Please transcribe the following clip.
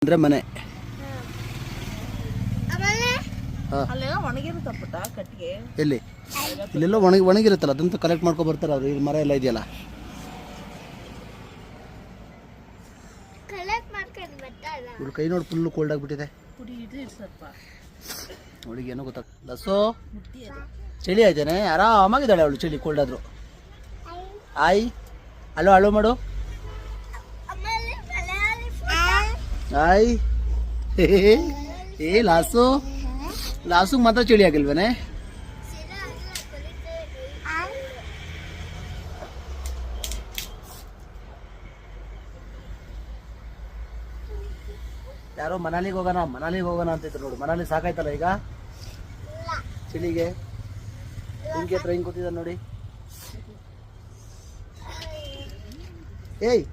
ಅಂದರೆ ಮನೆ ಎಲ್ಲಿ ಇಲ್ಲೆಲ್ಲ ಒಣಗಿರುತ್ತಲ್ಲ ಅದಂತೂ ಕಲೆಕ್ಟ್ ಮಾಡ್ಕೊ ಬರ್ತಾರೆ ಅವರು. ಇಲ್ಲಿ ಮರ ಎಲ್ಲ ಇದೆಯಲ್ಲ ಇವ್ಳು ಕೈ ನೋಡಿ ಫುಲ್ಲು ಕೋಲ್ಡ್ ಆಗಿಬಿಟ್ಟಿದೆ. ಅವಳಿಗೆ ಏನೋ ಗೊತ್ತಾಗ್ತದೆ. ಲಸೋ ಚಳಿ ಆಯ್ತಾನೆ, ಆರಾಮಾಗಿದ್ದಾಳೆ ಅವಳು. ಚಳಿ ಕೋಲ್ಡ್ ಆದ್ರು ಆಯ್ ಅಲೋ ಅಲೋ ಮಾಡು ಆಯ್. ಏ ಲಾಸು ಮಾತ್ರ ಚಳಿ ಆಗಿಲ್ವೇನೆ? ಯಾರೋ ಮನಾಲಿಗೆ ಹೋಗೋಣ ಅಂತಿದ್ರು ನೋಡು. ಮನಾಲಿ ಸಾಕಾಯ್ತಲ್ಲ ಈಗ ಚಳಿಗೆ. ಹಿಂಗೆ ಟ್ರೈನ್ ಕೂತಿದ್ದ ನೋಡಿ. ಏಯ್